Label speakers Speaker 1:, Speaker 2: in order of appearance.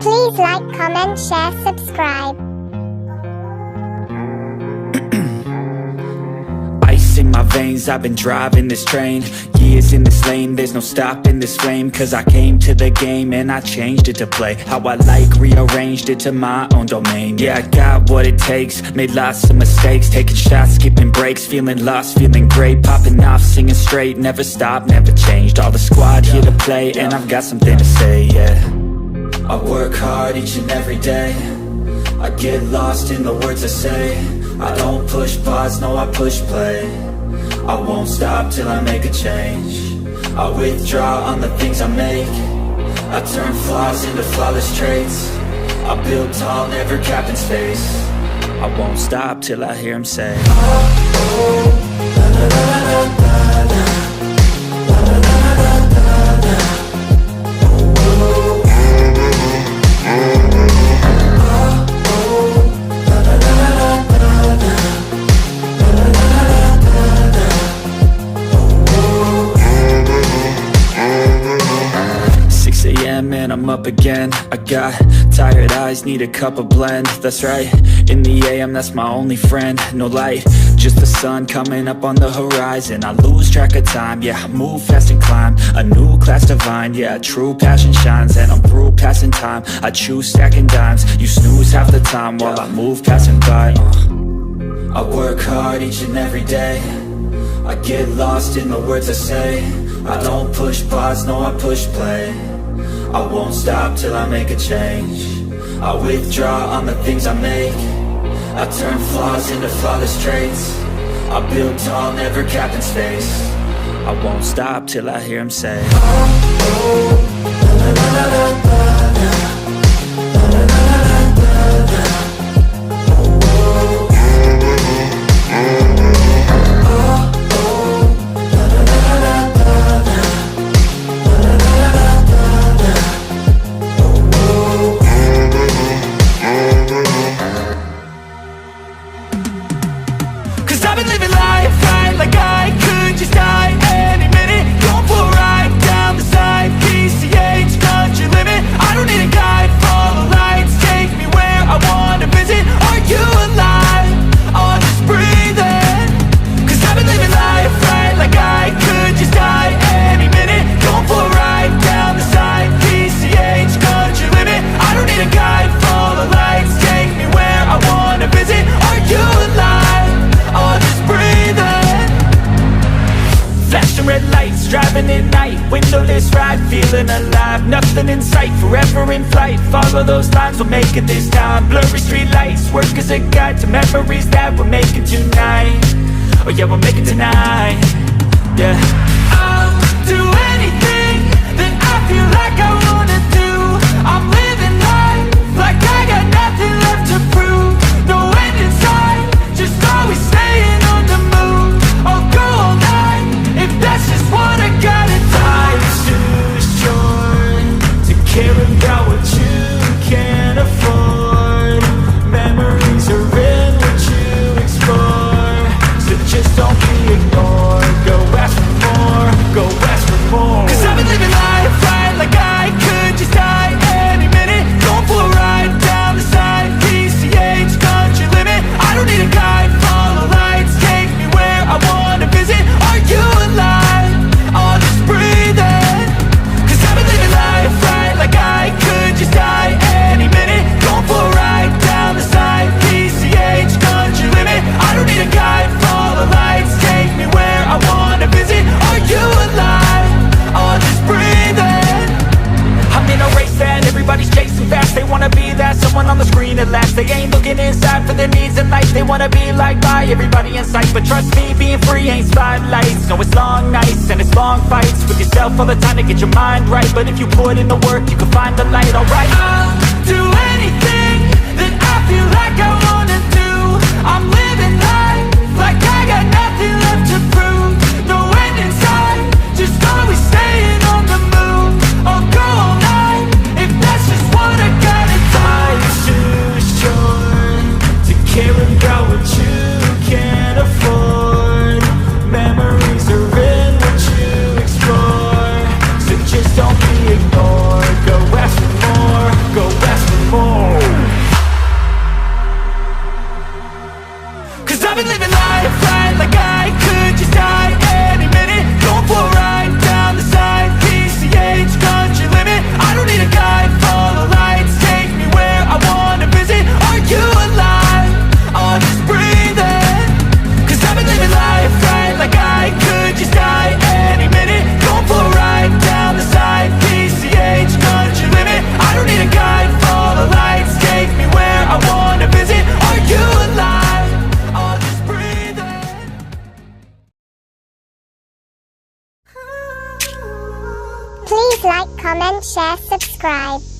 Speaker 1: Please like, comment, share, subscribe.
Speaker 2: Ice in my veins, I've been driving this train. Years in this lane, there's no stopping this flame. Cause I came to the game and I changed it to play how I like, rearranged it to my own domain. Yeah, I got what it takes, made lots of mistakes, taking shots, skipping breaks, feeling lost, feeling great, popping off, singing straight, never stopped, never changed. All the squad here to play and I've got something to say, yeah. I work hard each and every day, I get lost in the words I say. I don't push pause, no I push play. I won't stop till I make a change. I withdraw on the things I make. I turn flaws into flawless traits. I build tall, never capped in space. I won't stop till I hear him say, oh, oh, la, la, la, la, la, la. And I'm up again. I got tired eyes, need a cup of blend. That's right, in the AM, that's my only friend. No light, just the sun coming up on the horizon. I lose track of time, yeah, I move fast and climb a new class divine, yeah, true passion shines. And I'm through passing time, I choose stacking dimes. You snooze half the time while I move passing by. I work hard each and every day, I get lost in the words I say. I don't push pause, no I push play. I won't stop till I make a change. I withdraw on the things I make. I turn flaws into flawless traits. I build tall, never capped in space. I won't stop till I hear him say, oh, oh, la, la, la, la, la, la. I've been living life right like I could just die any minute. Going for a ride down the side, PCH, country limit. I don't need a guide, follow lights, take me where I wanna visit. Are you alive? Or just breathing? Cause I've been living life right like I could just die any minute. Going for a ride down the side, PCH, country limit. I don't need a guide, follow lights, take me where I wanna visit. Are you alive? Or just breathing? Flashing red lights, driving at night, windowless ride, feeling alive. Nothing in sight, forever in flight. Follow those lines, we'll make it this time. Blurry street lights, work as a guide to memories that we're making tonight. Oh yeah, we'll make it tonight. Yeah, I'll do anything that I feel like I wanna do. I'm living life like I got nothing left to prove. No end in sight, just always staying on the move. I'll go all night if that's just what I gotta do. Life's too short to care about what you can't afford. Memories are in what you explore, so just don't be ignored. Go ask for more, go ask for more. Cause I've been living life right like I could just die any minute. Going for a ride down the side, PCH, country limit. I don't need a guide, follow lights, take me where I wanna visit. Are you alive? Or just breathing? Cause I've been living life right like I could just die any minute. Going for a ride down the side, PCH, country limit. I don't need a guide, follow lights, take me where I wanna visit. Are you alive? Or just breathing? I'm in a race that everybody's chasing fast. They wanna be that someone on the screen at last. They ain't looking inside for their needs in life. They wanna be liked by everybody in sight. But trust me, being free ain't spotlights. No, it's long nights and it's long fights with yourself all the time to get your mind right. But if you put in the work, you can find the light, alright. I'll do anything that I feel like I wanna do. I'm living life like I got nothing left to prove. No end in sight, just always staying on the move. I'll go all night if that's just what I gotta do. Life's too short to care about what you can't afford. Memories are in what you explore, so just don't be ignored. Go ask for more, go ask
Speaker 1: Please like, comment, share, subscribe.